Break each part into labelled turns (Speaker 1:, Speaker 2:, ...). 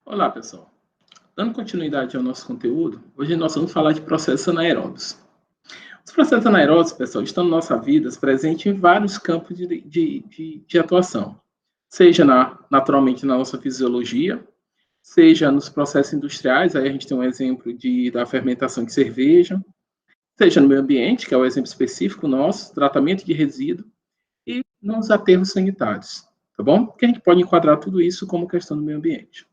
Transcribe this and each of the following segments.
Speaker 1: Olá, pessoal. Dando continuidade ao nosso conteúdo, hoje nós vamos falar de processos anaeróbios. Os processos anaeróbios, pessoal, estão na nossa vida presentes em vários campos de atuação, seja naturalmente na nossa fisiologia, seja nos processos industriais, aí a gente tem um exemplo da fermentação de cerveja, seja no meio ambiente, que é o exemplo específico nosso, tratamento de resíduo, e nos aterros sanitários, tá bom? Porque a gente pode enquadrar tudo isso como questão do meio ambiente.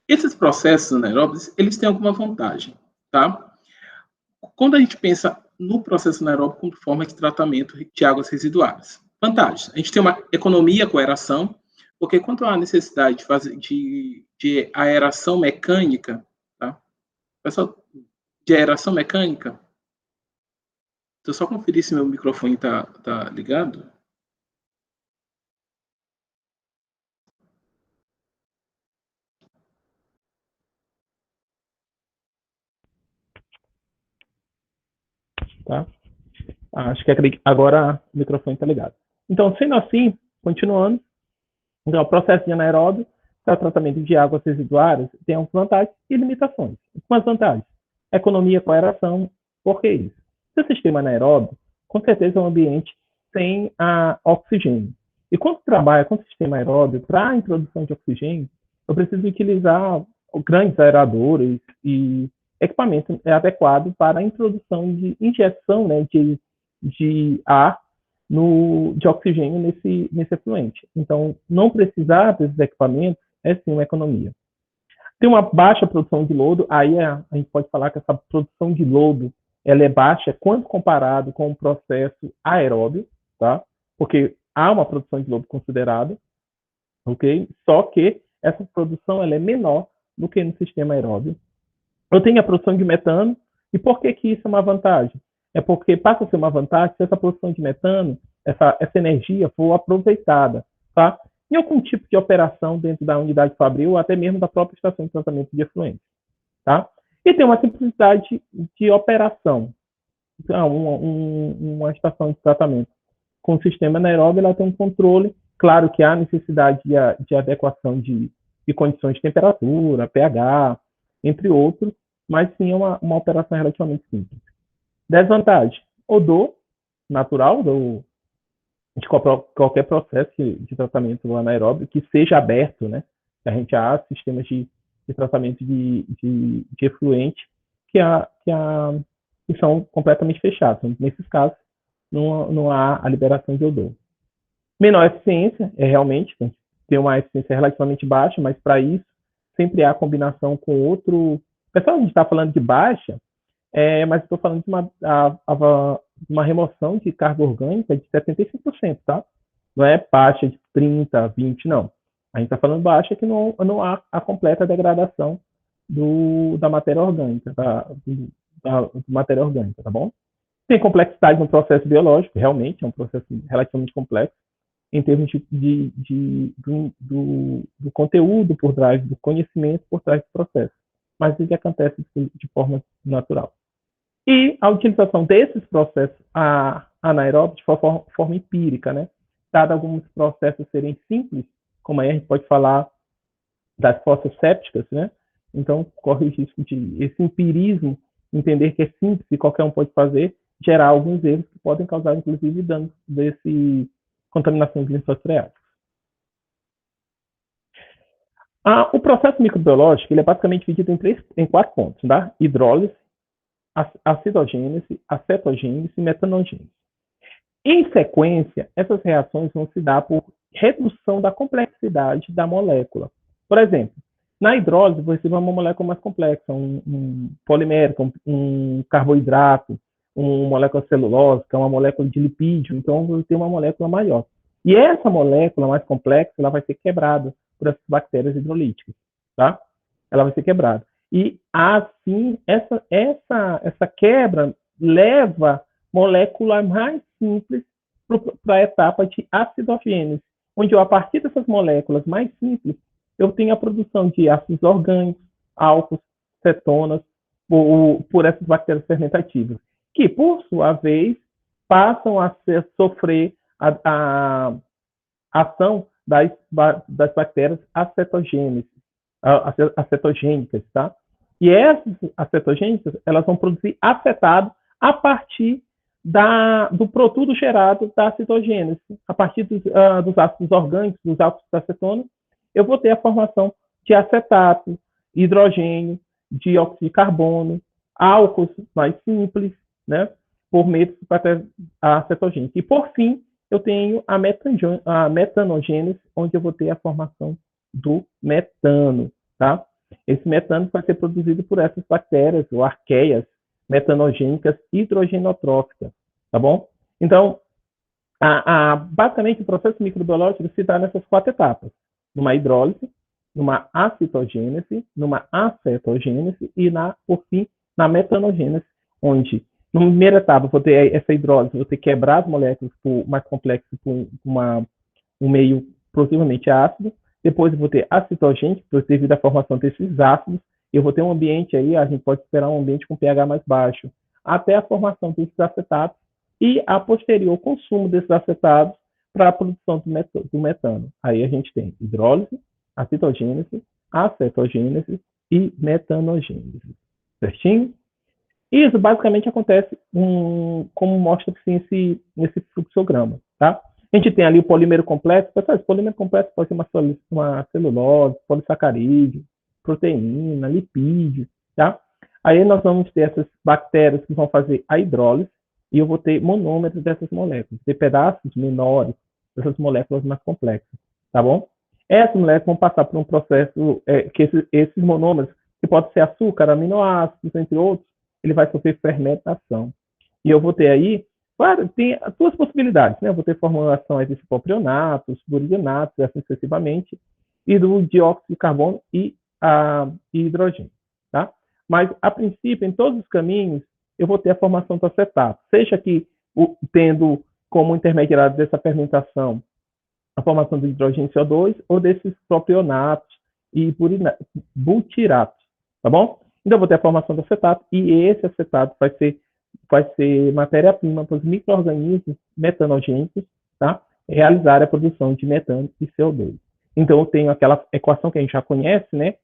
Speaker 1: Esses processos anaeróbios, eles têm alguma vantagem, tá? Quando a gente pensa no processo anaeróbico como forma de tratamento de águas residuais, vantagens. A gente tem uma economia com aeração, porque quando há necessidade de fazer de aeração mecânica, tá? Pessoal, de aeração mecânica, deixa eu só conferir se meu microfone tá ligado.
Speaker 2: Tá? Acho que agora o microfone está ligado. Então, sendo assim, continuando, então, o processo de anaeróbio para tratamento de águas residuárias tem algumas vantagens e limitações. Algumas vantagens: economia com aeração. Por que isso? Se o sistema anaeróbio, com certeza é um ambiente sem oxigênio. E quando trabalha com o sistema aeróbio para a introdução de oxigênio, eu preciso utilizar grandes aeradores e equipamento adequado para a introdução de injeção, né, de ar de oxigênio nesse efluente. Então, não precisar desses equipamentos é sim uma economia. Tem uma baixa produção de lodo, aí a gente pode falar que essa produção de lodo ela é baixa quando comparado com o processo aeróbio, tá? Porque há uma produção de lodo considerada, ok? Só que essa produção ela é menor do que no sistema aeróbio. Eu tenho a produção de metano, e por que isso é uma vantagem? É porque passa a ser uma vantagem se essa produção de metano, essa energia for aproveitada, tá? Em algum tipo de operação dentro da unidade fabril ou até mesmo da própria estação de tratamento de efluentes, tá? E tem uma simplicidade de operação. Então, uma estação de tratamento com o sistema anaeróbio, ela tem um controle, claro que há necessidade de adequação de condições de temperatura, pH, entre outros, mas sim é uma operação relativamente simples. Desvantagem: odor natural de qualquer processo de tratamento anaeróbio que seja aberto, né? A gente há sistemas de tratamento de efluente que são completamente fechados. Então, nesses casos, não há a liberação de odor. Menor eficiência, realmente, tem uma eficiência relativamente baixa, mas para isso sempre há combinação com outro. Pessoal, a gente está falando de baixa, mas estou falando de uma remoção de carga orgânica de 75%, tá? Não é baixa de 30%, 20%, não. A gente está falando baixa que não há a completa degradação da matéria orgânica, da matéria orgânica, tá bom? Tem complexidade no processo biológico, realmente, é um processo relativamente complexo, em termos do conteúdo por trás, do conhecimento por trás do processo, mas ele acontece de forma natural. E a utilização desses processos anaeróbicos de forma empírica, né? Dado alguns processos serem simples, como aí a gente pode falar das fossas sépticas, né? Então, corre o risco de esse empirismo, entender que é simples e qualquer um pode fazer, gerar alguns erros que podem causar, inclusive, danos desse contaminação de lençóis freáticos. O processo microbiológico ele é basicamente dividido em 4 pontos, tá? Hidrólise, acidogênese, acetogênese e metanogênese. Em sequência, essas reações vão se dar por redução da complexidade da molécula. Por exemplo, na hidrólise, você vai uma molécula mais complexa, um polimérico, um carboidrato, uma molécula celulósica, uma molécula de lipídio, então você tem uma molécula maior. E essa molécula mais complexa, ela vai ser quebrada por essas bactérias hidrolíticas, tá? Ela vai ser quebrada. E assim, essa quebra leva molécula mais simples para a etapa de acidogênese, onde eu, a partir dessas moléculas mais simples, eu tenho a produção de ácidos orgânicos, álcools, cetonas, por essas bactérias fermentativas, que, por sua vez, passam a sofrer a ação das bactérias acetogênicas, tá? E essas acetogênicas, elas vão produzir acetato a partir do produto gerado da citogênese. A partir dos ácidos orgânicos, dos ácidos da acetona, eu vou ter a formação de acetato, hidrogênio, dióxido de carbono, álcools mais simples, né, por meio da acetogênese. E, por fim, eu tenho a metanogênese, onde eu vou ter a formação do metano, tá? Esse metano vai ser produzido por essas bactérias, ou arqueias, metanogênicas hidrogenotróficas, tá bom? Então, basicamente, o processo microbiológico se dá nessas 4 etapas: numa hidrólise, numa acetogênese, numa acetogênese e, por fim, na metanogênese, onde, na primeira etapa, vou ter essa hidrólise, vou ter que quebrar as moléculas mais complexas por um meio possivelmente ácido. Depois eu vou ter a citogênese, devido à formação desses ácidos. Eu vou ter um ambiente aí, a gente pode esperar um ambiente com pH mais baixo, até a formação desses acetatos e a posterior consumo desses acetatos para a produção do metano. Aí a gente tem hidrólise, acetogênese, acetogênese e metanogênese. Certinho? Isso basicamente acontece como mostra assim, esse fluxograma, tá? A gente tem ali o polímero complexo. Pessoal, esse polímero complexo pode ser uma celulose, polissacarídeo, proteína, lipídio, tá? Aí nós vamos ter essas bactérias que vão fazer a hidrólise e eu vou ter monômeros dessas moléculas, ter pedaços menores dessas moléculas mais complexas, tá bom? Essas moléculas vão passar por um processo que esses monômeros, que pode ser açúcar, aminoácidos, entre outros, ele vai sofrer fermentação. E eu vou ter aí, claro, tem 2 possibilidades, né? Eu vou ter formulações de ciproprionatos, burinatos, assim sucessivamente, e do dióxido de carbono e hidrogênio, tá? Mas, a princípio, em todos os caminhos, eu vou ter a formação do acetato, seja que tendo como intermediário dessa fermentação a formação do hidrogênio CO2 ou desses propionatos e butiratos, tá bom? Então, eu vou ter a formação do acetato e esse acetato vai ser matéria-prima para os micro-organismos metanogênicos, tá? Realizar a produção de metano e CO2. Então, eu tenho aquela equação que a gente já conhece, né?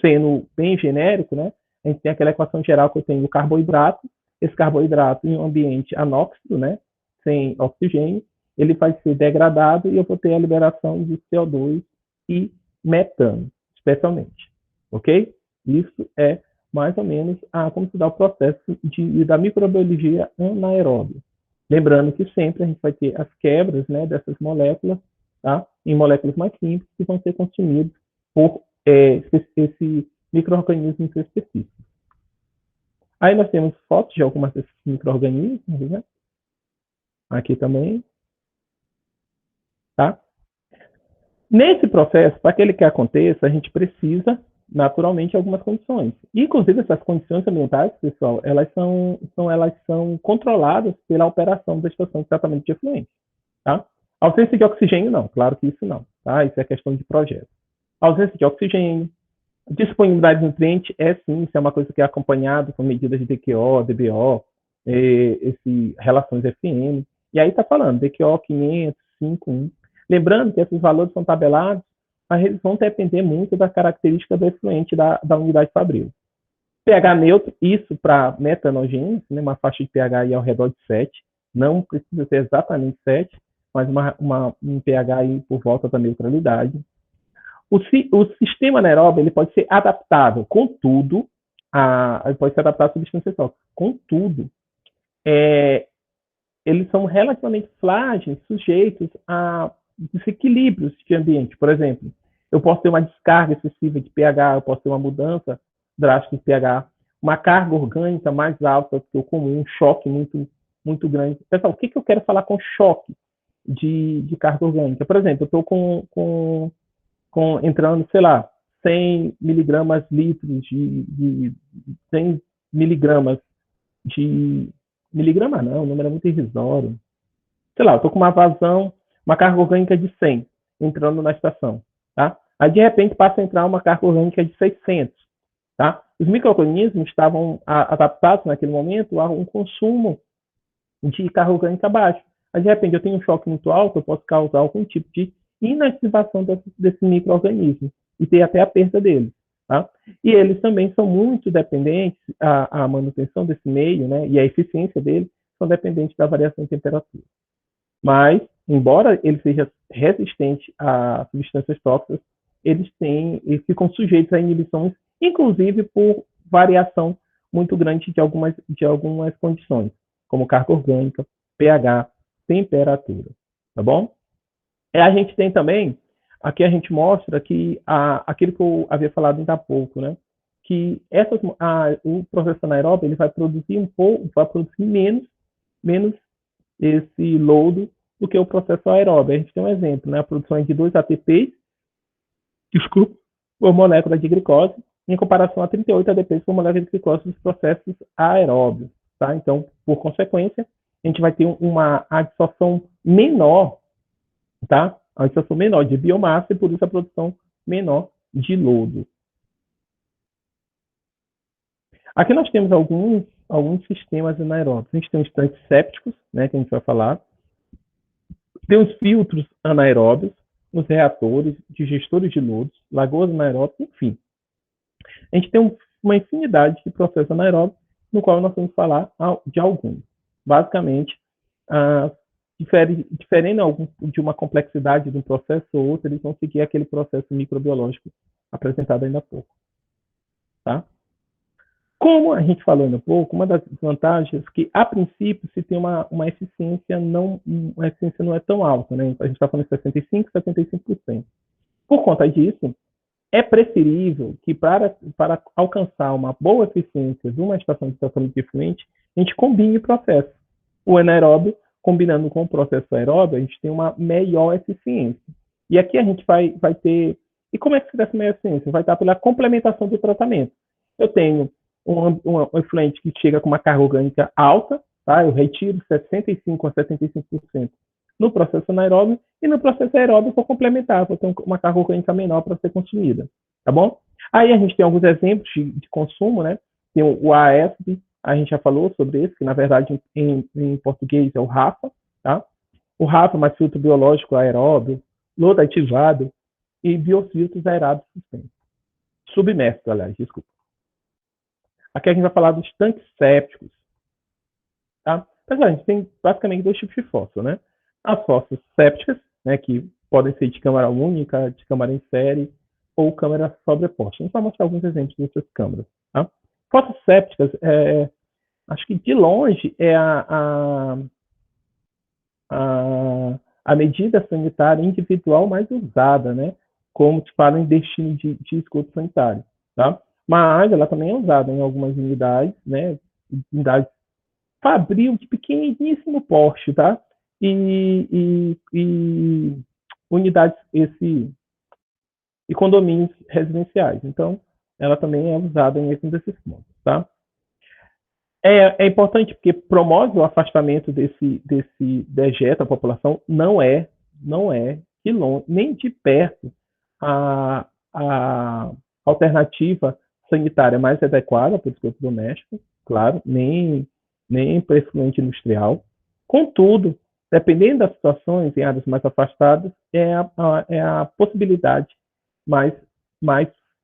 Speaker 2: Sendo bem genérico, né? A gente tem aquela equação geral que eu tenho o carboidrato. Esse carboidrato em um ambiente anóxido, né? Sem oxigênio, ele vai ser degradado e eu vou ter a liberação de CO2 e metano, especialmente. Ok? Isso é mais ou menos como se dá o processo da microbiologia anaeróbia. Lembrando que sempre a gente vai ter as quebras, né, dessas moléculas, tá? Em moléculas mais simples que vão ser consumidas por esse micro-organismo específico. Aí nós temos fotos de algumas desses micro-organismos, né? Aqui também. Tá? Nesse processo, para que ele que aconteça, a gente precisa, naturalmente, de algumas condições. Inclusive, essas condições ambientais, pessoal, elas são controladas pela operação da estação de tratamento de efluentes. Tá? Ausência de oxigênio, não. Claro que isso não. Tá? Isso é questão de projeto. Ausência de oxigênio, disponibilidade de nutrientes, sim, isso é uma coisa que é acompanhada com medidas de DQO, DBO, relações FM. E aí está falando, DQO 500, 5,1. Lembrando que esses valores são tabelados, mas eles vão depender muito da característica do efluente da unidade fabril. pH neutro, isso para metanogênese, né, uma faixa de pH aí ao redor de 7, não precisa ser exatamente 7, mas um pH aí por volta da neutralidade. O sistema anaeróbio ele pode ser adaptável, contudo, ele pode ser adaptado a substâncias tóxicas. Contudo, eles são relativamente frágeis, sujeitos a desequilíbrios de ambiente. Por exemplo, eu posso ter uma descarga excessiva de pH, eu posso ter uma mudança drástica de pH, uma carga orgânica mais alta do que o comum, um choque muito, muito grande. Pessoal, o que eu quero falar com choque de carga orgânica? Por exemplo, eu estou entrando, sei lá, 100 miligramas litros de 100 miligramas de... Miligrama não, o número é muito irrisório. Sei lá, eu estou com uma vazão, uma carga orgânica de 100 entrando na estação, tá? Aí, de repente, passa a entrar uma carga orgânica de 600, tá? Os micro-organismos estavam adaptados naquele momento a um consumo de carga orgânica baixo. Aí, de repente, eu tenho um choque muito alto, eu posso causar algum tipo de inativação desse micro-organismo e ter até a perda deles. Tá? E eles também são muito dependentes, a manutenção desse meio, né, e a eficiência deles são dependentes da variação de temperatura. Mas, embora ele seja resistente a substâncias tóxicas, eles ficam sujeitos a inibições, inclusive por variação muito grande de algumas condições, como carga orgânica, pH, temperatura. Tá bom? A gente tem também, aqui a gente mostra que aquilo que eu havia falado ainda há pouco, né? Que o processo anaeróbio ele vai produzir menos esse lodo do que o processo aeróbio. A gente tem um exemplo, né? A produção de 2 ATPs, por molécula de glicose, em comparação a 38 ADPs por molécula de glicose nos processos aeróbios. Tá? Então, por consequência, a gente vai ter uma absorção menor, tá? A absorção menor de biomassa e, por isso, a produção menor de lodo. Aqui nós temos alguns sistemas anaeróbios. A gente tem os tanques sépticos, né, que a gente vai falar. Tem os filtros anaeróbios, os reatores, digestores de lodos, lagoas anaeróbias, enfim. A gente tem uma infinidade de processos anaeróbios, no qual nós vamos falar de alguns. Basicamente, diferendo de uma complexidade de um processo ou outro, eles vão seguir aquele processo microbiológico apresentado ainda há pouco. Tá? Como a gente falou ainda há pouco, uma das vantagens é que, a princípio, se tem uma eficiência não é tão alta, né? A gente está falando de 65%, 75%. Por conta disso, é preferível que, para alcançar uma boa eficiência de uma estação de tratamento de efluente, a gente combine o processo. O anaeróbio, combinando com o processo aeróbio, a gente tem uma melhor eficiência. E aqui a gente vai ter... E como é que se dá essa melhor eficiência? Vai estar pela complementação do tratamento. Eu tenho um efluente que chega com uma carga orgânica alta, tá? Eu retiro 65% a 75% no processo anaeróbio, e no processo aeróbio vou complementar, vou ter uma carga orgânica menor para ser consumida, tá bom? Aí a gente tem alguns exemplos de consumo, né? Tem o ASB, a gente já falou sobre isso, que na verdade em português é o RAFA, tá? O RAFA, mais filtro biológico aeróbio, lodo ativado e biofiltros aerados suspensos. Submersos, aliás, desculpa. Aqui a gente vai falar dos tanques sépticos, tá? Mas a gente tem basicamente 2 tipos de fósforo, né? As fósforos sépticas, né, que podem ser de câmara única, de câmara em série ou câmara sobreposta. A gente vai mostrar alguns exemplos dessas câmaras. Tá? Fósforos sépticas, acho que de longe é a medida sanitária individual mais usada, né? Como se fala em destino de esgoto sanitário. Tá? Mas ela também é usada em algumas unidades, né? Unidades fabril de pequeníssimo porte, tá? E unidades e condomínios residenciais. Então, ela também é usada em esses desses pontos, tá? É importante porque promove o afastamento desse dejeto à população, não é de longe, nem de perto a alternativa sanitária mais adequada para o esgoto doméstico, claro, nem para efluente industrial. Contudo, dependendo das situações em áreas mais afastadas, é a possibilidade mais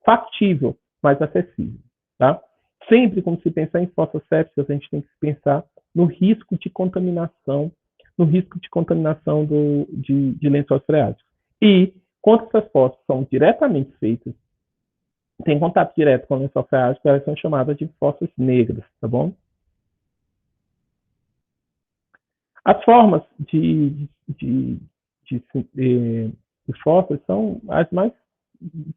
Speaker 2: factível, mais acessível. Tá? Sempre, quando se pensar em fossas sépticas, a gente tem que pensar no risco de contaminação, de lençóis freáticos. E, quando essas fossas são diretamente feitas, tem contato direto com o lençol freático, elas são chamadas de fossas negras, tá bom? As formas de fossas são as mais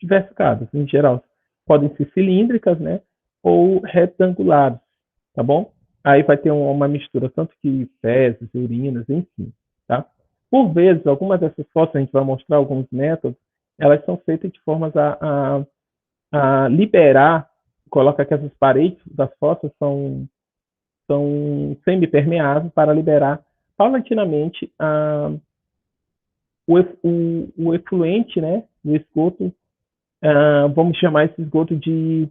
Speaker 2: diversificadas, em geral. Podem ser cilíndricas, né? Ou retangulares, tá bom? Aí vai ter uma mistura tanto de fezes, urinas, enfim, tá? Por vezes, algumas dessas fossas, a gente vai mostrar alguns métodos, elas são feitas de formas a liberar, coloca que essas paredes das fossas são semipermeáveis para liberar paulatinamente o efluente, né, o esgoto, vamos chamar esse esgoto de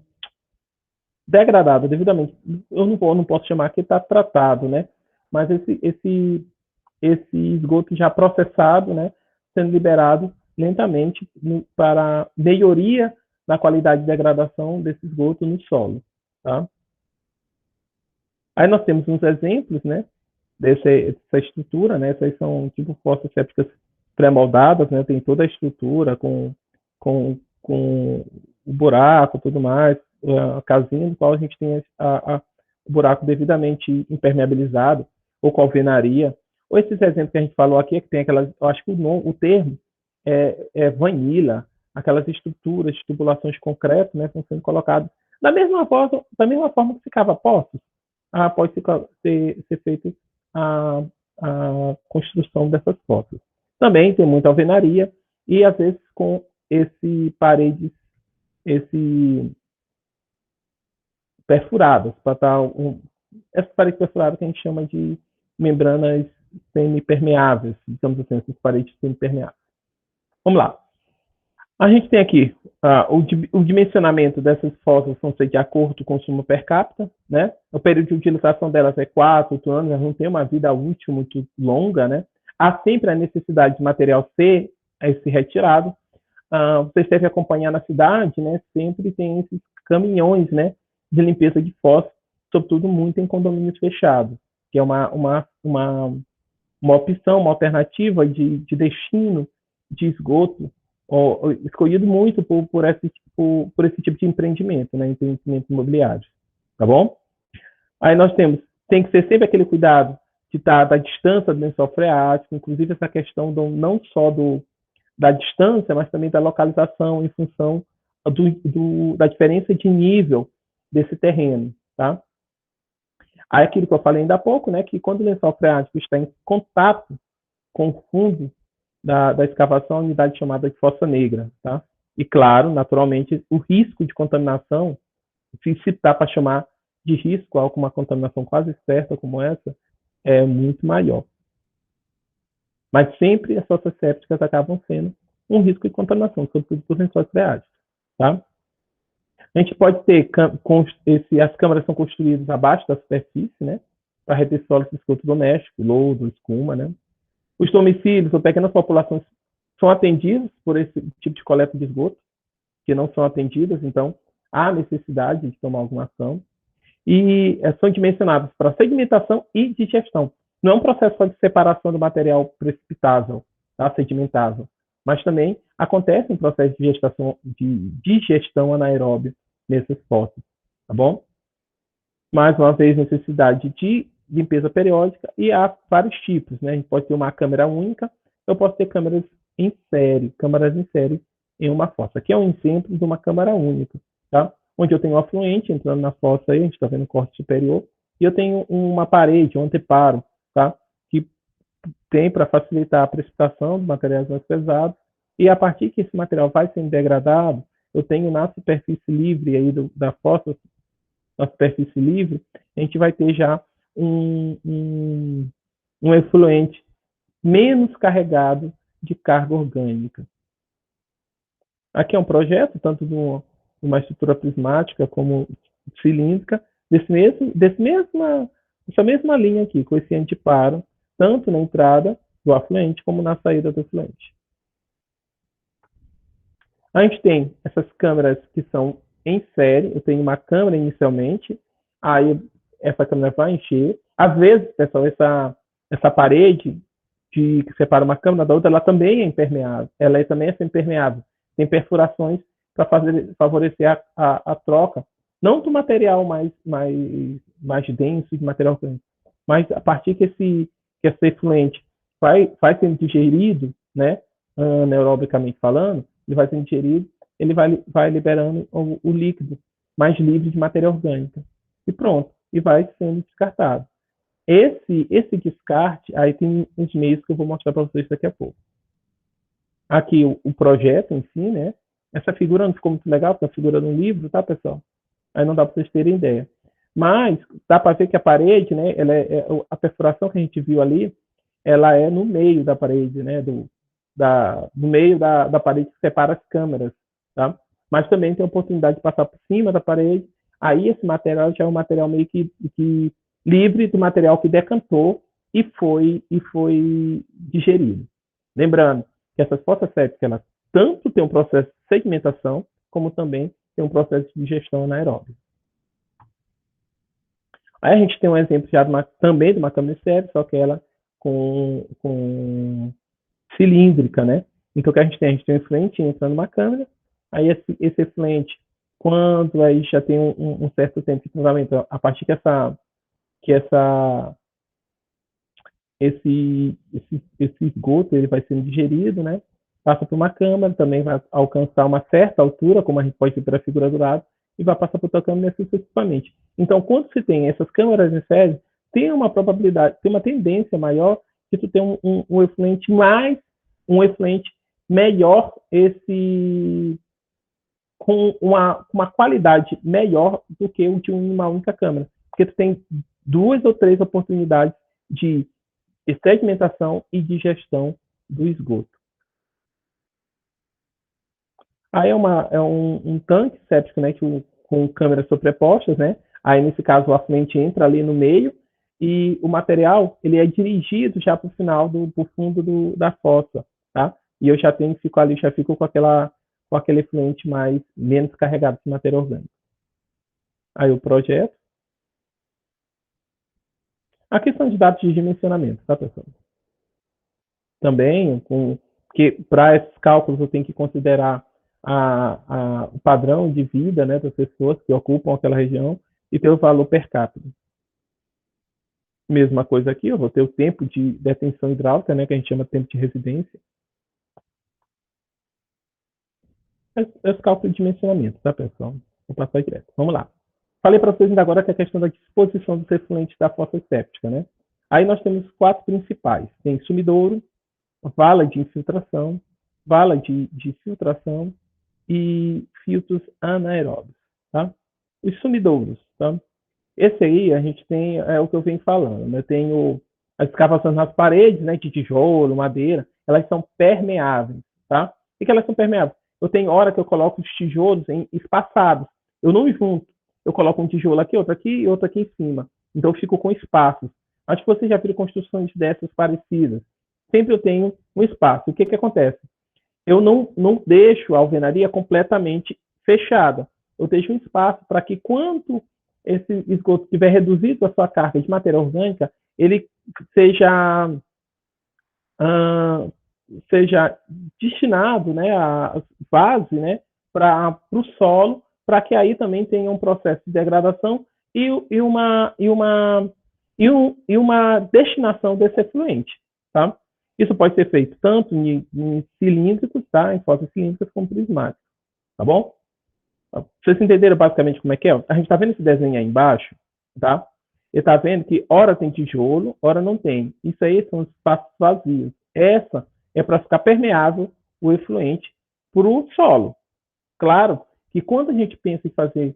Speaker 2: degradado, devidamente. Eu não posso chamar que está tratado, né, mas esse esgoto já processado, né, sendo liberado lentamente para melhoria na qualidade de degradação desse esgoto no solo. Tá? Aí nós temos uns exemplos, né, dessa estrutura, né, essas são tipo fossas sépticas pré-moldadas, né, tem toda a estrutura com o buraco, tudo mais, a casinha no qual a gente tem o buraco devidamente impermeabilizado, ou com alvenaria, ou esses exemplos que a gente falou aqui, que tem aquelas, eu acho que o termo é vanilla, aquelas estruturas, tubulações de concreto, né, estão sendo colocadas da mesma forma que ficava poços, após ser feito a construção dessas fossas. Também tem muita alvenaria e, às vezes, com paredes perfuradas, para estar essas paredes perfuradas que a gente chama de membranas semipermeáveis, digamos assim, essas paredes semipermeáveis. Vamos lá. A gente tem aqui o dimensionamento dessas fossas são de acordo com o consumo per capita, né? O período de utilização delas é 4, 8 anos, elas não têm uma vida útil muito longa, né? Há sempre a necessidade de material ser retirado. Vocês devem acompanhar na cidade, né? Sempre tem esses caminhões, né, de limpeza de fossas, sobretudo muito em condomínios fechados, que é uma opção, uma alternativa de destino de esgoto, escolhido muito por esse tipo de empreendimento, né, empreendimento imobiliário, tá bom? Aí nós tem que ser sempre aquele cuidado de estar da distância do lençol freático, inclusive essa questão não só da distância, mas também da localização em função da diferença de nível desse terreno, tá? Aí aquilo que eu falei ainda há pouco, né, que quando o lençol freático está em contato com o fundo da escavação, a unidade chamada de fossa negra, tá? E claro, naturalmente, o risco de contaminação, se dá para chamar de risco, algo com uma contaminação quase certa como essa, é muito maior. Mas sempre as fossas sépticas acabam sendo um risco de contaminação, sobretudo por lençóis freáticos, tá? A gente pode ter, as câmaras são construídas abaixo da superfície, né, para reter sólidos de esgoto doméstico, lodo, escuma, né? Os domicílios ou pequenas populações são atendidos por esse tipo de coleta de esgoto, que não são atendidas, então há necessidade de tomar alguma ação. E são dimensionadas para segmentação e digestão. Não é um processo só de separação do material precipitável, tá? Sedimentável, mas também acontece um processo de digestão anaeróbia nesses fósseis, tá bom? Mais uma vez, necessidade de limpeza periódica e há vários tipos, né? A gente pode ter uma câmara única, eu posso ter câmaras em série em uma fossa. Aqui é um exemplo de uma câmara única, tá? Onde eu tenho um afluente entrando na fossa aí, a gente está vendo o corte superior, e eu tenho uma parede, um anteparo, tá? Que tem para facilitar a precipitação de materiais mais pesados, e a partir que esse material vai sendo degradado, eu tenho na superfície livre aí da fossa, na superfície livre, a gente vai ter já um efluente menos carregado de carga orgânica. Aqui é um projeto, tanto de uma estrutura prismática como cilíndrica, dessa mesma linha aqui, com esse anteparo, tanto na entrada do afluente como na saída do afluente. A gente tem essas câmeras que são em série, eu tenho uma câmera inicialmente, aí essa câmera vai encher. Às vezes, pessoal, essa parede que separa uma câmera da outra, ela também é impermeável, ela também é semi-permeável. Tem perfurações para favorecer a troca, não do material mais denso, de material orgânico, mas a partir que esse efluente vai sendo digerido, né, anaerobicamente falando, ele vai sendo digerido, ele vai liberando o líquido mais livre de matéria orgânica. E pronto, e vai sendo descartado. Esse descarte, aí tem uns meios que eu vou mostrar para vocês daqui a pouco. Aqui o projeto em si, né? Essa figura não ficou muito legal, porque é a figura de um livro, tá, pessoal? Aí não dá para vocês terem ideia. Mas dá para ver que a parede, né? A perfuração que a gente viu ali, ela é no meio da parede, né? No meio da parede que separa as câmeras, tá? Mas também tem a oportunidade de passar por cima da parede. Aí esse material já é um material meio que livre do material que decantou e foi digerido. Lembrando que essas fossas sépticas, elas tanto têm um processo de segmentação, como também tem um processo de digestão anaeróbica. Aí a gente tem um exemplo já também de uma câmara séptica, só que ela com cilíndrica, né? Então, o que a gente tem? A gente tem um efluente entrando numa câmara, aí esse efluente, quando aí já tem um certo tempo de tratamento, a partir que esse esgoto ele vai sendo digerido, né? Passa por uma câmara, também vai alcançar uma certa altura, como a gente pode ver pela figura do lado, e vai passar por outra câmara sucessivamente. Então, quando se tem essas câmaras de fezes, tem uma probabilidade, tem uma tendência maior de tu ter um efluente melhor, com uma qualidade melhor do que o de uma única câmara. Porque tu tem 2 ou 3 oportunidades de segmentação e digestão do esgoto. Aí é um tanque séptico, né, com câmeras sobrepostas, né? Aí, nesse caso, o afluente entra ali no meio e o material ele é dirigido já para o final, pro fundo da fossa, tá? E eu já fico com aquele efluente menos carregado de matéria orgânica. Aí o projeto. Aqui são de dados de dimensionamento, tá, pessoal? Também, porque para esses cálculos eu tenho que considerar o padrão de vida, né, das pessoas que ocupam aquela região e ter o valor per capita. Mesma coisa aqui, eu vou ter o tempo de detenção hidráulica, né, que a gente chama de tempo de residência. Esse cálculo de dimensionamento, tá, pessoal? Vou passar direto. Vamos lá. Falei para vocês ainda agora que é a questão da disposição dos efluentes da fossa séptica, né? Aí nós temos 4 principais. Tem sumidouro, vala de infiltração, vala de filtração e filtros anaeróbios, tá? Os sumidouros, tá? Esse aí a gente tem, é o que eu venho falando, né? Eu tenho as escavações nas paredes, né, de tijolo, madeira, elas são permeáveis, tá? Por que elas são permeáveis? Eu tenho hora que eu coloco os tijolos espaçados, eu não junto, eu coloco um tijolo aqui, outro aqui e outro aqui em cima, então eu fico com espaços. Acho que vocês já viram construções dessas parecidas. Sempre eu tenho um espaço. O que acontece? Eu não deixo a alvenaria completamente fechada. Eu deixo um espaço para que, quando esse esgoto tiver reduzido a sua carga de matéria orgânica, ele seja destinado, né, a base, né, para o solo, para que aí também tenha um processo de degradação e uma destinação desse efluente, tá? Isso pode ser feito tanto em cilíndricos, tá? Em fossas cilíndricas como prismáticas, tá bom? Vocês entenderam basicamente como é que é? A gente está vendo esse desenho aí embaixo, tá? E está vendo que ora tem tijolo, ora não tem. Isso aí são espaços vazios. Essa é para ficar permeável o efluente para o solo. Claro que quando a gente pensa em fazer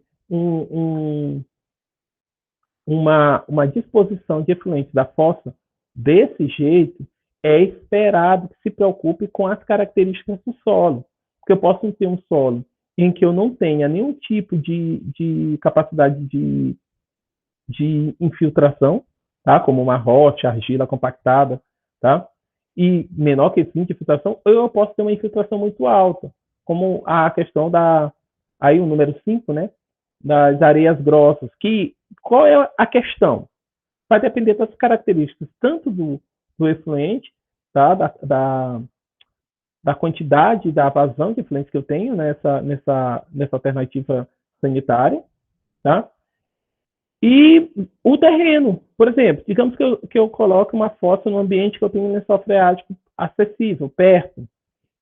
Speaker 2: uma disposição de efluentes da fossa desse jeito, é esperado que se preocupe com as características do solo. Porque eu posso ter um solo em que eu não tenha nenhum tipo de capacidade de infiltração, tá? Como uma rocha, argila compactada, tá? E menor que 20 de infiltração, ou eu posso ter uma infiltração muito alta, como a questão aí o número 5, né? Das areias grossas. Qual é a questão? Vai depender das características, tanto do efluente, tá? Da quantidade da vazão de efluentes que eu tenho nessa alternativa sanitária, tá? E o terreno, por exemplo, digamos que eu coloque uma fossa no ambiente que eu tenho um lençol freático acessível, perto.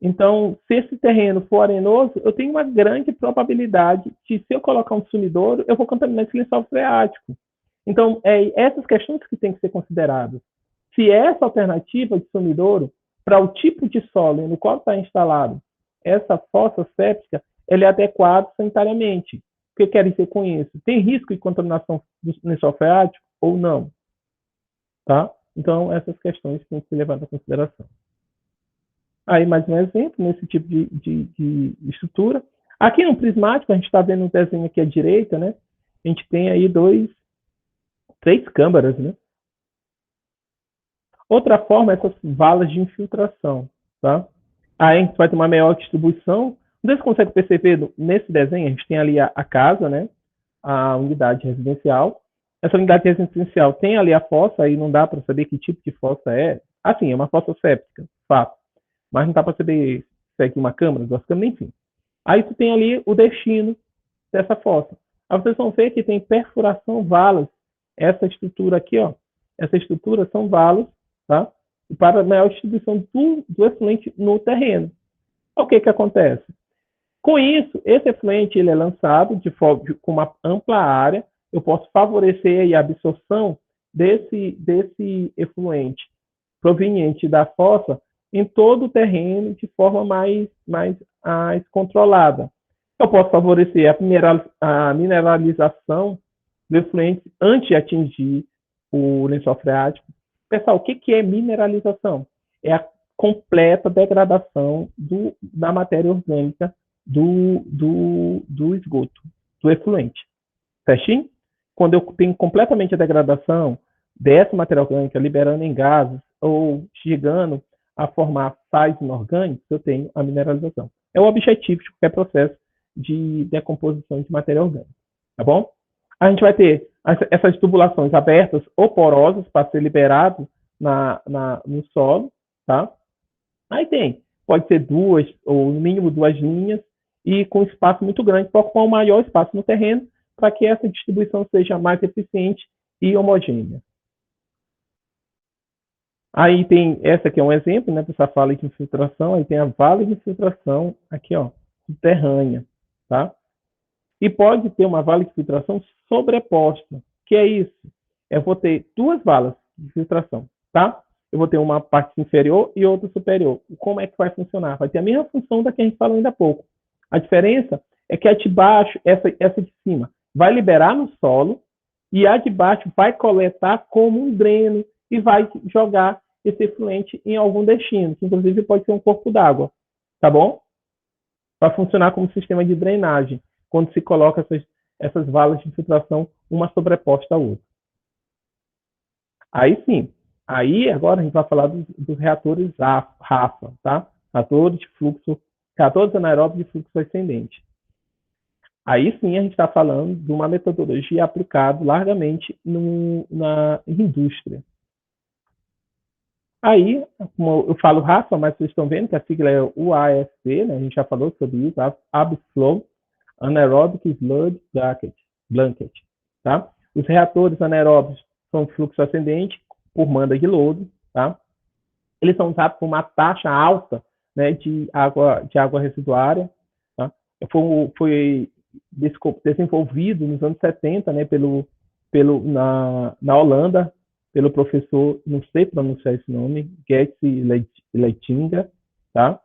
Speaker 2: Então, se esse terreno for arenoso, eu tenho uma grande probabilidade de, se eu colocar um sumidouro, eu vou contaminar esse lençol freático. Então, essas questões que têm que ser consideradas. Se essa alternativa de sumidouro, para o tipo de solo no qual está instalado essa fossa séptica, ele é adequado sanitariamente. O que quer dizer com isso? Tem risco de contaminação do lençol freático ou não? Tá? Então, essas questões têm que ser levadas em consideração. Aí, mais um exemplo, nesse tipo de estrutura. Aqui no prismático, a gente está vendo um desenho aqui à direita, né? A gente tem aí 3 câmaras, né? Outra forma é essas valas de infiltração, tá? Aí a gente vai ter uma maior distribuição. Não sei se você consegue perceber nesse desenho, a gente tem ali a casa, né? A unidade residencial. Essa unidade residencial tem ali a fossa, aí não dá para saber que tipo de fossa é. Assim, é uma fossa séptica, fato. Mas não dá para saber se é aqui uma câmara, duas câmaras, enfim. Aí tu tem ali o destino dessa fossa. Aí vocês vão ver que tem perfuração valas. Essa estrutura aqui, ó. Essa estrutura são valas, tá? Para maior distribuição do efluente no terreno. O que acontece? Com isso, esse efluente ele é lançado com uma ampla área. Eu posso favorecer a absorção desse efluente proveniente da fossa em todo o terreno de forma mais controlada. Eu posso favorecer a mineralização do efluente antes de atingir o lençol freático. Pessoal, o que é mineralização? É a completa degradação da matéria orgânica do esgoto, do efluente. Certinho? Quando eu tenho completamente a degradação dessa matéria orgânica, liberando em gases ou chegando a formar sais inorgânicos, eu tenho a mineralização. É o objetivo de qualquer processo de decomposição de matéria orgânica. Tá bom? A gente vai ter essas tubulações abertas ou porosas para ser liberado no solo, tá? Aí pode ser duas ou no mínimo duas linhas e com espaço muito grande para ocupar um maior espaço no terreno para que essa distribuição seja mais eficiente e homogênea. Aí tem essa aqui é um exemplo, né, dessa vala de infiltração. Aí tem a vala de infiltração aqui, ó, subterrânea, tá? E pode ter uma vala de filtração sobreposta. Que é isso? Eu vou ter duas valas de filtração, tá? Eu vou ter uma parte inferior e outra superior. Como é que vai funcionar? Vai ter a mesma função da que a gente falou ainda há pouco. A diferença é que a de baixo, essa de cima, vai liberar no solo e a de baixo vai coletar como um dreno e vai jogar esse efluente em algum destino, que inclusive pode ser um corpo d'água, tá bom? Vai funcionar como sistema de drenagem, quando se coloca essas valas de filtração uma sobreposta à outra. Aí sim, aí agora a gente vai falar dos reatores RAFA, tá? Reatores anaeróbios de fluxo ascendente. Aí sim a gente está falando de uma metodologia aplicada largamente na indústria. Aí, como eu falo RAFA, mas vocês estão vendo que a sigla é UASB, né? A gente já falou sobre isso, Abflow Anaerobic Sludge Blanket, tá? Os reatores anaeróbios são fluxo ascendente por manda de lodo, tá? Eles são usados com uma taxa alta, né, de água residuária, tá? Foi desenvolvido nos anos 70, né, na Holanda, pelo professor, não sei pronunciar esse nome, Gert Leitinga, tá?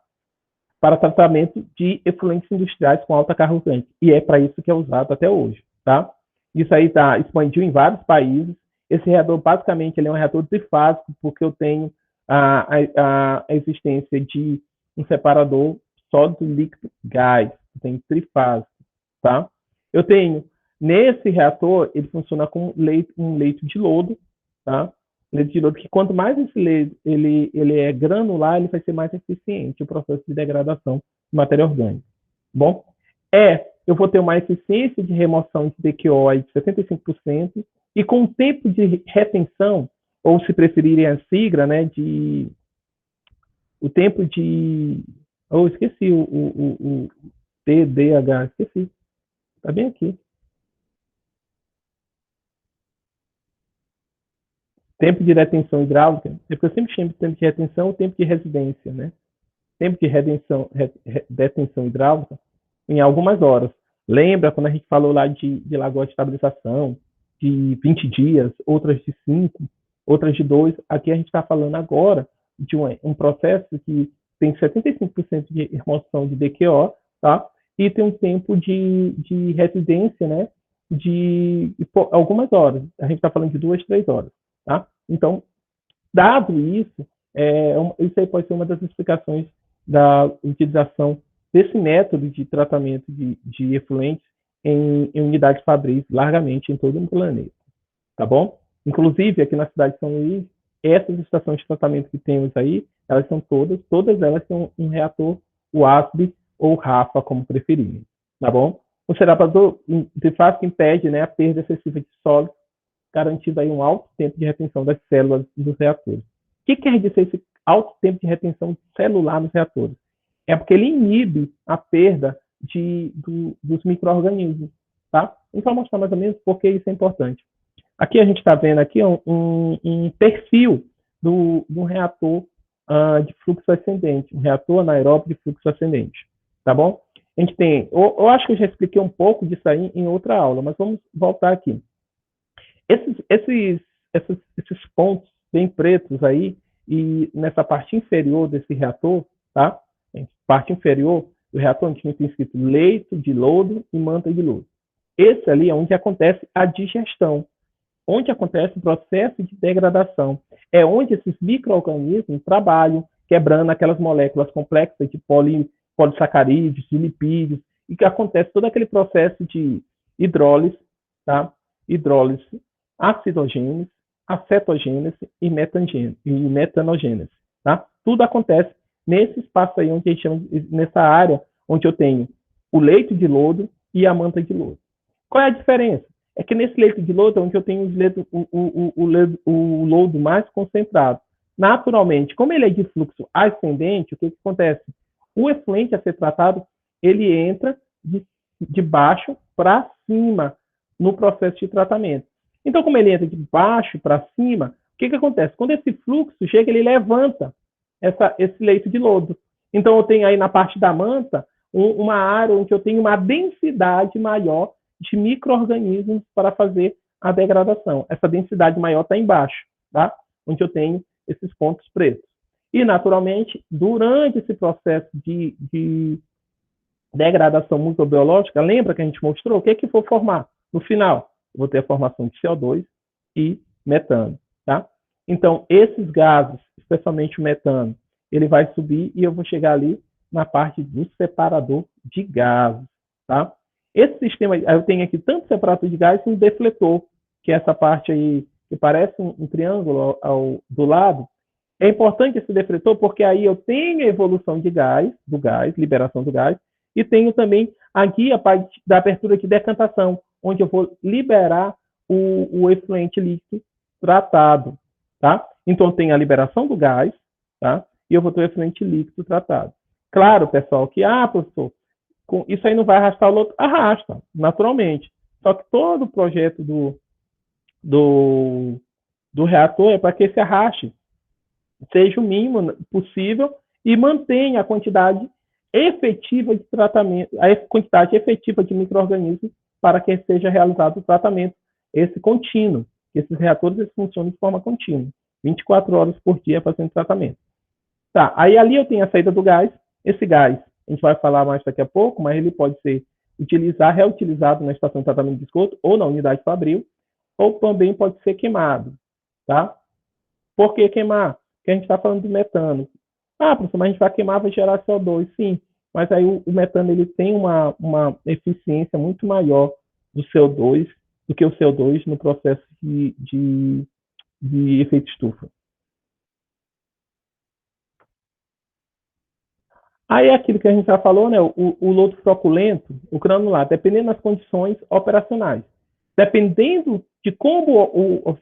Speaker 2: Para tratamento de efluentes industriais com alta carga orgânica. E é para isso que é usado até hoje, tá? Isso aí expandiu em vários países. Esse reator, basicamente, ele é um reator trifásico, porque eu tenho a existência de um separador sólido, líquido, gás. Eu tenho trifásico, tá? Eu tenho, nesse reator, ele funciona como um leito de lodo, tá? Leito de lodo, que quanto mais esse leito ele é granular, ele vai ser mais eficiente o processo de degradação de matéria orgânica. Bom, eu vou ter uma eficiência de remoção de DQO aí de 75%, e com o tempo de retenção, ou se preferirem a sigla, né, o tempo de... esqueci o TDH, esqueci. Está bem aqui. Tempo de retenção hidráulica, é porque eu sempre chamo de tempo de retenção ou tempo de residência, né? Tempo de detenção hidráulica em algumas horas. Lembra quando a gente falou lá de lagoa de estabilização, de 20 dias, outras de 5, outras de 2. Aqui a gente está falando agora de um processo que tem 75% de remoção de DQO, tá? E tem um tempo de residência, né? De algumas horas. A gente está falando de 2, 3 horas, tá? Então, dado isso, isso aí pode ser uma das explicações da utilização desse método de tratamento de efluentes em unidades fabris largamente em todo o planeta, tá bom? Inclusive, aqui na cidade de São Luís, essas estações de tratamento que temos aí elas são todas elas têm um reator WASB ou RAFA, como preferirem, tá bom? O separador de fase que impede, né, a perda excessiva de sólido, garantindo aí um alto tempo de retenção das células dos reatores. O que quer dizer esse alto tempo de retenção celular nos reatores? É porque ele inibe a perda dos micro-organismos, tá? Então, vou mostrar mais ou menos por que isso é importante. Aqui a gente está vendo aqui um perfil do reator de fluxo ascendente, um reator anaeróbio de fluxo ascendente, tá bom? A gente tem, eu acho que eu já expliquei um pouco disso aí em outra aula, mas vamos voltar aqui. Esses pontos bem pretos aí, e nessa parte inferior desse reator, tá? Parte inferior do reator, a gente tem escrito leito de lodo e manta de lodo. Esse ali é onde acontece a digestão, onde acontece o processo de degradação. É onde esses micro-organismos trabalham, quebrando aquelas moléculas complexas de polissacarídeos, de lipídios, e que acontece todo aquele processo de hidrólise, tá? Hidrólise, acidogênese, acetogênese e metanogênese, tá? Tudo acontece nesse espaço aí, onde a gente chama, nessa área, onde eu tenho o leito de lodo e a manta de lodo. Qual é a diferença? É que nesse leito de lodo é onde eu tenho o lodo mais concentrado. Naturalmente, como ele é de fluxo ascendente, o que acontece? O efluente a ser tratado, ele entra de baixo para cima no processo de tratamento. Então, como ele entra de baixo para cima, o que acontece? Quando esse fluxo chega, ele levanta esse leito de lodo. Então, eu tenho aí na parte da manta uma área onde eu tenho uma densidade maior de micro-organismos para fazer a degradação. Essa densidade maior está embaixo, tá? Onde eu tenho esses pontos pretos. E, naturalmente, durante esse processo de degradação microbiológica, lembra que a gente mostrou o que for formar? No final, eu vou ter a formação de CO2 e metano, tá? Então, esses gases, especialmente o metano, ele vai subir e eu vou chegar ali na parte do separador de gases, tá? Esse sistema, eu tenho aqui tanto separador de gases como defletor, que é essa parte aí que parece um triângulo do lado. É importante esse defletor porque aí eu tenho a evolução de gás, liberação do gás, e tenho também aqui a parte da abertura de decantação, onde eu vou liberar o efluente líquido tratado, tá? Então, eu tenho a liberação do gás, tá? E eu vou ter o efluente líquido tratado. Claro, pessoal, que, professor, isso aí não vai arrastar o lodo? Arrasta, naturalmente. Só que todo o projeto do reator é para que esse arraste seja o mínimo possível e mantenha a quantidade efetiva de tratamento, a quantidade efetiva de micro-organismos para que seja realizado o tratamento, esse contínuo. Esses reatores funcionam de forma contínua, 24 horas por dia fazendo tratamento. Tá, aí ali eu tenho a saída do gás. Esse gás, a gente vai falar mais daqui a pouco, mas ele pode ser reutilizado na estação de tratamento de esgoto ou na unidade fabril, ou também pode ser queimado, tá? Por que queimar? Porque a gente está falando de metano. Professor, mas a gente vai queimar, vai gerar CO2. Sim, mas aí o metano ele tem uma eficiência muito maior do CO2 do que o CO2 no processo de efeito estufa. Aí é aquilo que a gente já falou, né? O lodo floculento, o granular, dependendo das condições operacionais. Dependendo de como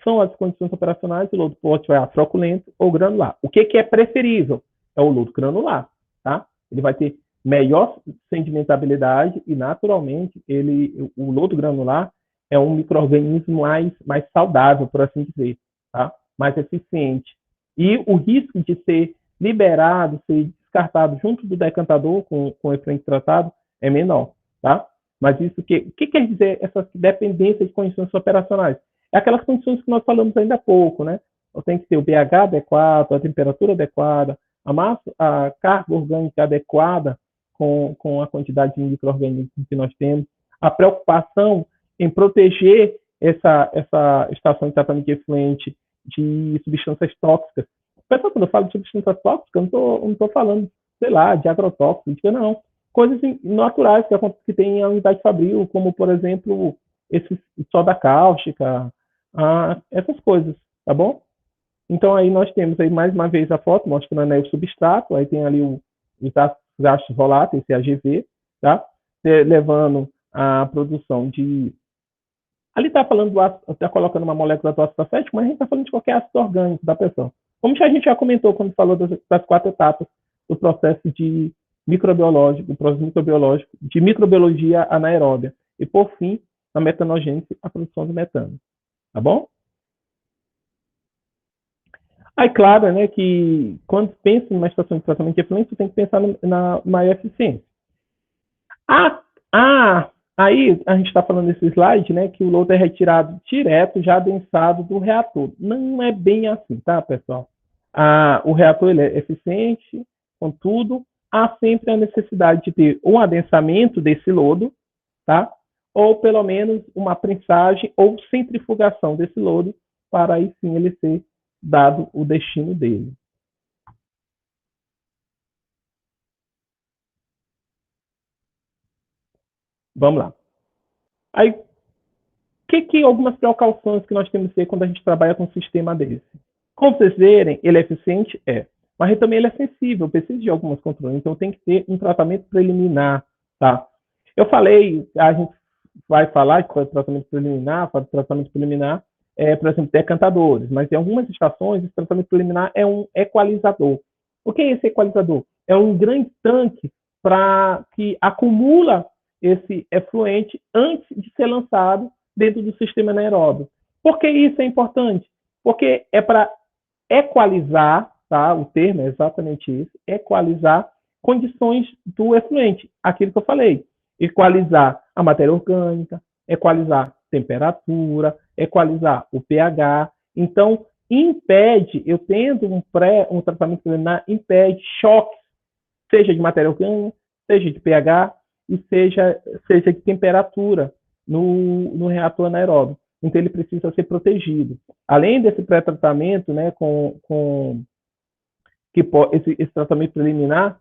Speaker 2: são as condições operacionais, o lodo pode ser floculento ou granular. O que é preferível? É o lodo granular, tá? Ele vai ter melhor sedimentabilidade e, naturalmente, o lodo granular é um micro-organismo mais saudável, por assim dizer, tá? Mais eficiente. E o risco de ser liberado, ser descartado junto do decantador com o efluente tratado é menor, tá? Mas isso o que quer dizer essa dependência de condições operacionais? É aquelas condições que nós falamos ainda há pouco, né? Eu tenho que ter o pH adequado, a temperatura adequada, a carga orgânica adequada com a quantidade de micro-organismos que nós temos, a preocupação em proteger essa estação de tratamento de efluente de substâncias tóxicas. Pessoal, quando eu falo de substâncias tóxicas, eu não estou falando, sei lá, de agrotóxico, não. Coisas naturais que tem em unidade fabril, como, por exemplo, soda cáustica, essas coisas, tá bom? Então, aí nós temos aí mais uma vez a foto mostrando aí o substrato, aí tem ali os ácidos voláteis, CAGV, tá? Levando a produção de... Ali está falando do ácido, está colocando uma molécula do ácido acético, mas a gente está falando de qualquer ácido orgânico da pessoa. Como a gente já comentou quando falou das 4 etapas do processo de microbiológico, de microbiologia anaeróbia. E, por fim, a metanogênese, a produção do metano. Tá bom? Aí, claro, né, que quando pensa em uma estação de tratamento de efluente, você tem que pensar na maior eficiência. Aí, a gente está falando nesse slide, né, que o lodo é retirado direto, já adensado do reator. Não é bem assim, tá, pessoal? O reator ele é eficiente, contudo, há sempre a necessidade de ter um adensamento desse lodo, tá? Ou pelo menos uma prensagem ou centrifugação desse lodo, para aí sim ele ser dado o destino dele. Vamos lá. Aí, algumas precauções que nós temos que ter quando a gente trabalha com um sistema desse? Como vocês verem, ele é eficiente? É. Mas também ele é sensível, precisa de alguns controles. Então tem que ter um tratamento preliminar, tá? Eu falei, a gente vai falar de tratamento preliminar, por exemplo, decantadores, mas em algumas estações, esse tratamento preliminar é um equalizador. O que é esse equalizador? É um grande tanque que acumula esse efluente antes de ser lançado dentro do sistema anaeróbio. Por que isso é importante? Porque é para equalizar, tá? O termo é exatamente isso, equalizar condições do efluente, aquilo que eu falei, equalizar a matéria orgânica, equalizar temperatura, equalizar o pH. Então, impede, eu tendo um tratamento preliminar, impede choques, seja de matéria orgânica, seja de pH e seja de temperatura no reator anaeróbio. Então, ele precisa ser protegido. Além desse pré-tratamento, né, esse tratamento preliminar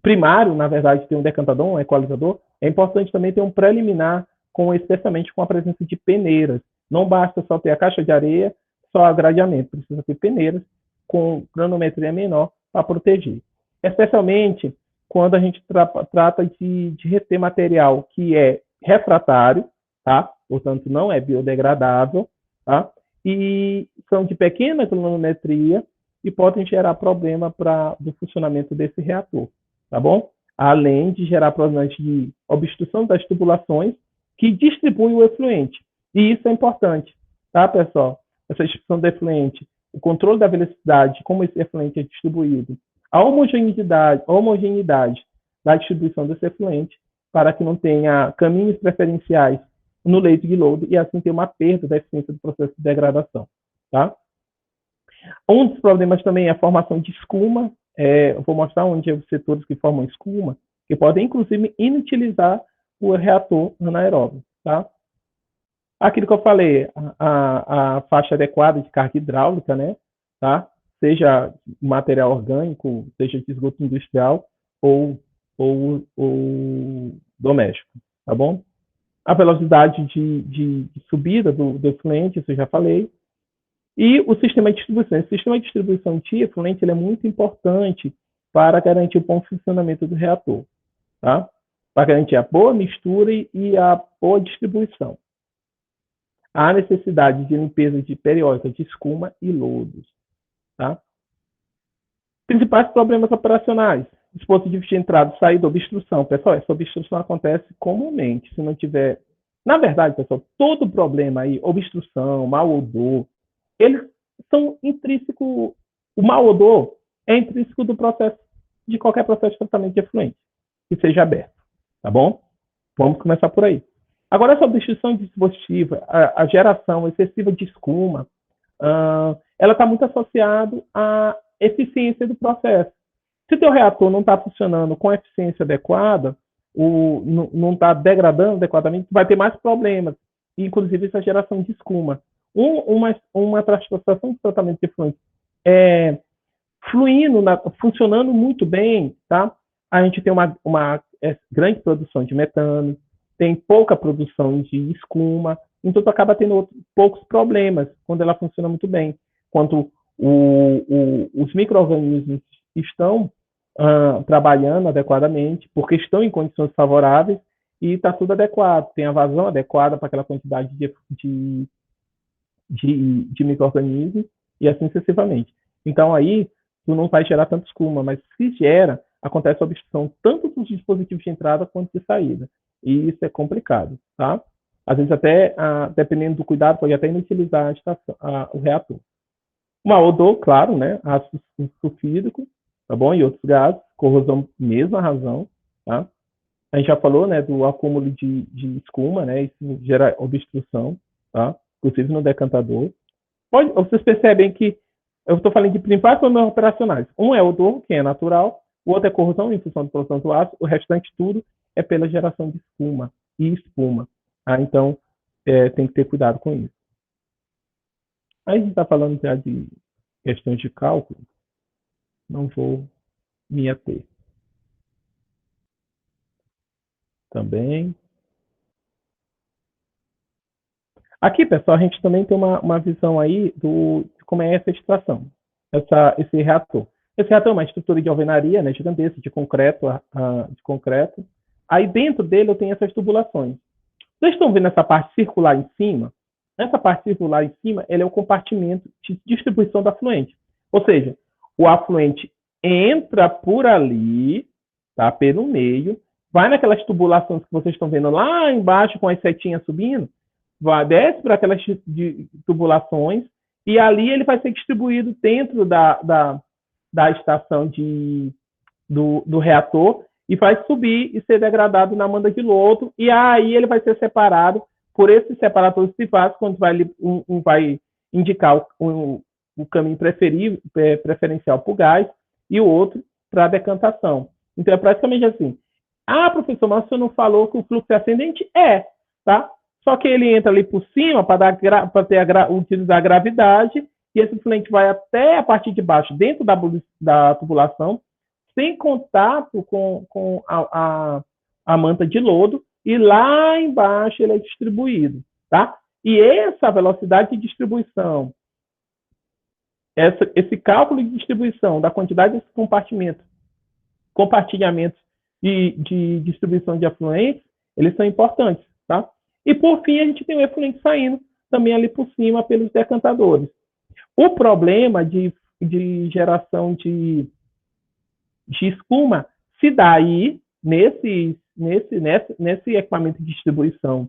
Speaker 2: primário, na verdade, tem um decantador, um equalizador, é importante também ter um preliminar, especialmente com a presença de peneiras. Não basta só ter a caixa de areia, só a gradeamento, precisa ter peneiras com granometria menor para proteger. Especialmente quando a gente trata de reter material que é refratário, tá? Portanto, não é biodegradável, tá? E são de pequena granometria e podem gerar problema do funcionamento desse reator, tá bom? Além de gerar problemas de obstrução das tubulações que distribuem o efluente. E isso é importante, tá, pessoal? Essa distribuição do efluente, o controle da velocidade, como esse efluente é distribuído, a homogeneidade da distribuição desse efluente, para que não tenha caminhos preferenciais no leito de lodo e assim ter uma perda da eficiência do processo de degradação, tá? Um dos problemas também é a formação de escuma. Eu vou mostrar onde os setores que formam escuma, que podem, inclusive, inutilizar o reator anaeróbio, tá? Aquilo que eu falei, a faixa adequada de carga hidráulica, né? Tá? Seja material orgânico, seja de esgoto industrial ou doméstico, tá bom? A velocidade de subida do efluente, isso eu já falei. E o sistema de distribuição. Esse sistema de distribuição de efluente ele é muito importante para garantir o bom funcionamento do reator, tá? Para garantir a boa mistura e a boa distribuição. Há necessidade de limpeza periódica de escuma e lodos, tá? Principais problemas operacionais. Dispositivos de entrada, saída, obstrução. Pessoal, essa obstrução acontece comumente. Se não tiver... Na verdade, pessoal, todo problema aí, obstrução, mau odor, eles são intrínsecos... O mau odor é intrínseco do processo, de qualquer processo de tratamento de efluente, que seja aberto, tá bom? Vamos começar por aí. Agora, essa obstrução dispositiva, a geração excessiva de escuma, ela está muito associada à eficiência do processo. Se o teu reator não está funcionando com a eficiência adequada, não está degradando adequadamente, vai ter mais problemas, inclusive essa geração de escuma. Uma transportação de tratamento de efluente fluindo, funcionando muito bem, tá? A gente tem uma grande produção de metano, tem pouca produção de escuma, então tu acaba tendo poucos problemas quando ela funciona muito bem. quando os micro-organismos estão trabalhando adequadamente, porque estão em condições favoráveis e está tudo adequado, tem a vazão adequada para aquela quantidade de micro-organismos e assim sucessivamente. Então, aí, tu não vai gerar tanto escuma, mas se gera, acontece a obstrução tanto dos dispositivos de entrada quanto de saída. E isso é complicado, tá? Às vezes, até, dependendo do cuidado, pode até inutilizar o reator. Uma odor, claro, né? Ácido sulfídrico, tá bom? E outros gases, corrosão, mesma razão, tá? A gente já falou, né, do acúmulo de escuma, né? Isso gera obstrução, tá? Inclusive no decantador. Vocês percebem que eu estou falando de principais problemas operacionais. Um é odor, que é natural, o outro é corrosão em função da produção do ácido, o restante tudo é pela geração de escuma e espuma. Tá? Então, tem que ter cuidado com isso. Aí a gente está falando já de questões de cálculo, não vou me ater. Também. Aqui, pessoal, a gente também tem uma visão aí de como é essa extração, esse reator. Esse reator é uma estrutura de alvenaria, né, gigantesca, de concreto. Aí dentro dele eu tenho essas tubulações. Vocês estão vendo essa parte circular em cima? Essa parte circular em cima, ele é o compartimento de distribuição do afluente. Ou seja, o afluente entra por ali, tá, pelo meio, vai naquelas tubulações que vocês estão vendo lá embaixo com as setinhas subindo, desce para aquelas tubulações e ali ele vai ser distribuído dentro da estação do reator e vai subir e ser degradado na manda de lodo, e aí ele vai ser separado por esses separadores trifásicos, quando vai indicar o caminho preferencial para o gás e o outro para a decantação. Então é praticamente assim. Professor, mas você não falou que o fluxo é ascendente? Tá? Só que ele entra ali por cima para utilizar a gravidade, e esse fluente vai até a parte de baixo, dentro da tubulação, sem contato com a manta de lodo, e lá embaixo ele é distribuído. Tá? E essa velocidade de distribuição, esse cálculo de distribuição da quantidade desses compartilhamentos de distribuição de efluentes, eles são importantes. Tá? E, por fim, a gente tem o efluente saindo também ali por cima pelos decantadores. O problema de geração de espuma se dá aí nesse equipamento de distribuição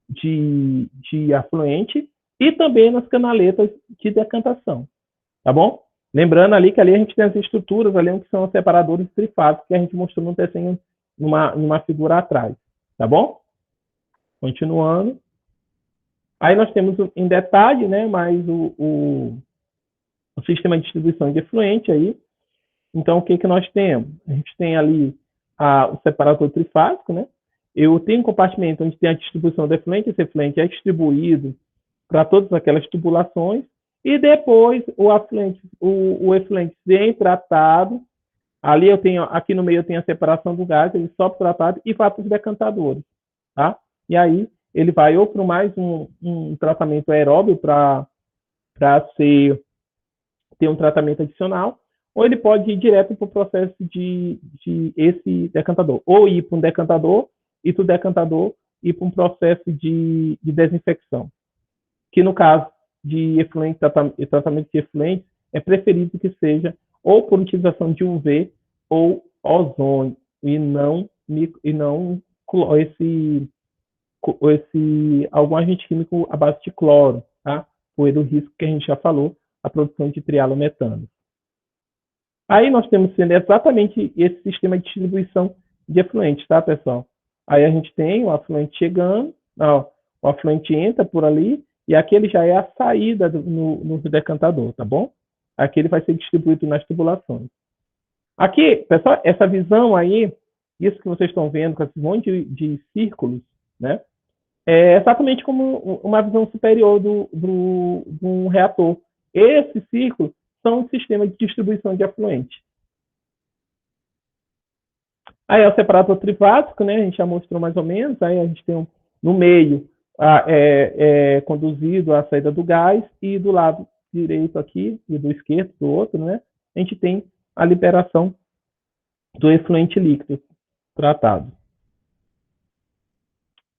Speaker 2: de afluente e também nas canaletas de decantação. Tá bom? Lembrando ali que ali a gente tem as estruturas ali que são os separadores trifásicos que a gente mostrou no desenho, numa figura atrás. Tá bom? Continuando. Aí nós temos em detalhe, né, mais o sistema de distribuição de efluente aí. Então, o que nós temos? A gente tem ali o separador trifásico, né? Eu tenho um compartimento onde tem a distribuição do efluente, esse efluente é distribuído para todas aquelas tubulações, e depois o efluente vem tratado. Ali aqui no meio eu tenho a separação do gás, ele sobe tratado e vai para os decantadores, tá? E aí ele vai ou para mais um tratamento aeróbio para ter um tratamento adicional, ou ele pode ir direto para o processo de esse decantador, ou ir para um decantador e do decantador ir para um processo de desinfecção, que no caso de efluente, tratamento de efluente, é preferível que seja ou por utilização de UV ou ozônio, e não algum agente químico à base de cloro, tá? Por o risco que a gente já falou, a produção de trialometano. Aí nós temos sendo exatamente esse sistema de distribuição de efluentes, tá, pessoal? Aí a gente tem o afluente chegando, o afluente entra por ali, e aqui ele já é a saída no decantador, tá bom? Aqui ele vai ser distribuído nas tubulações. Aqui, pessoal, essa visão aí, isso que vocês estão vendo com esse monte de círculos, né? É exatamente como uma visão superior de um reator. Esses círculos são um sistema de distribuição de efluente. Aí é o separador trifásico, né? A gente já mostrou mais ou menos. Aí a gente tem no meio conduzido a saída do gás, e do lado direito aqui e do esquerdo do outro, né, a gente tem a liberação do efluente líquido tratado.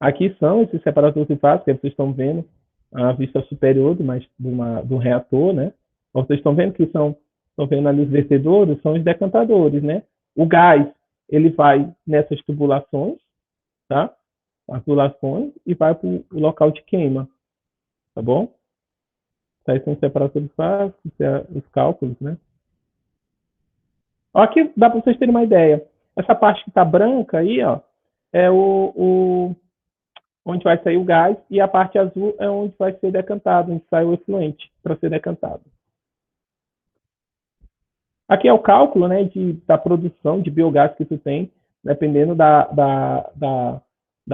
Speaker 2: Aqui são esses separadores de fase, que vocês estão vendo a vista superior do reator, né? Vocês estão vendo que estão vendo ali os vertedores, são os decantadores, né? O gás, ele vai nessas tubulações, tá? As tubulações e vai para o local de queima, tá bom? Aí são os separadores de fase, os cálculos, né? Ó, aqui dá para vocês terem uma ideia. Essa parte que está branca aí, ó, é onde vai sair o gás, e a parte azul é onde vai ser decantado, onde sai o efluente para ser decantado. Aqui é o cálculo, né, da produção de biogás que tu tem, dependendo da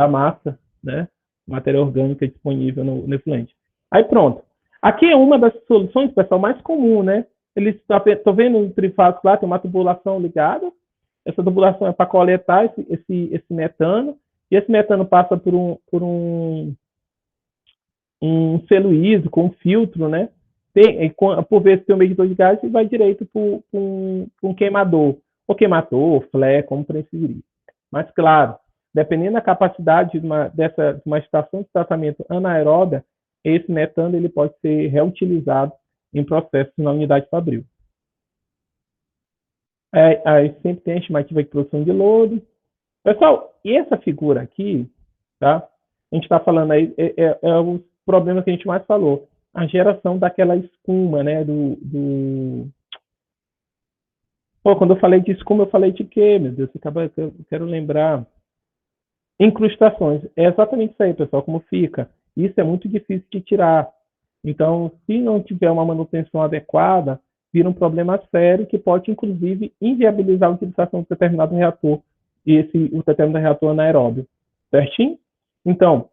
Speaker 2: massa, né, matéria orgânica disponível no efluente. Aí pronto. Aqui é uma das soluções, pessoal, mais comum, né? Eles estão vendo o trifásico lá, tem uma tubulação ligada. Essa tubulação é para coletar esse metano, e esse metano passa por um celuíso com um filtro, né? Por vezes tem um medidor de gás e vai direito para um queimador, ou queimador, flare, como preferir. Mas, claro, dependendo da capacidade de uma estação de tratamento anaeróbia, esse metano ele pode ser reutilizado em processos na unidade fabril. Aí sempre tem a estimativa de produção de lodo. Pessoal, e essa figura aqui, tá? A gente está falando aí, é os problemas que a gente mais falou. A geração daquela escuma, né? Pô, quando eu falei de escuma, eu falei de quê, meu Deus? Eu quero lembrar. Incrustações. É exatamente isso aí, pessoal, como fica. Isso é muito difícil de tirar. Então, se não tiver uma manutenção adequada, vira um problema sério que pode, inclusive, inviabilizar a utilização de determinado reator, o determinado reator anaeróbio. Certinho? Então,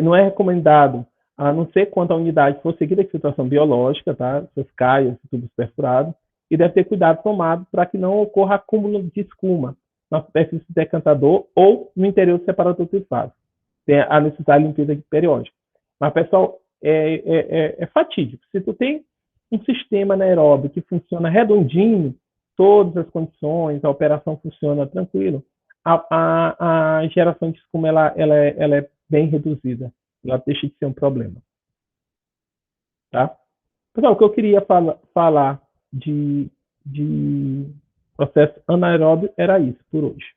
Speaker 2: não é recomendado, a não ser quando a unidade for seguida de filtração biológica, tá? Seus caias, tubos perfurados, e deve ter cuidado tomado para que não ocorra acúmulo de escuma na superfície do decantador ou no interior do separador trifásico. Tem a necessidade de limpeza periódica. Mas, pessoal, é fatídico. Se tu tem um sistema anaeróbio que funciona redondinho, todas as condições, a operação funciona tranquilo, a geração de escuma ela é bem reduzida. Ela deixa de ser um problema. Tá? Pessoal, o que eu queria falar de processo anaeróbio era isso por hoje.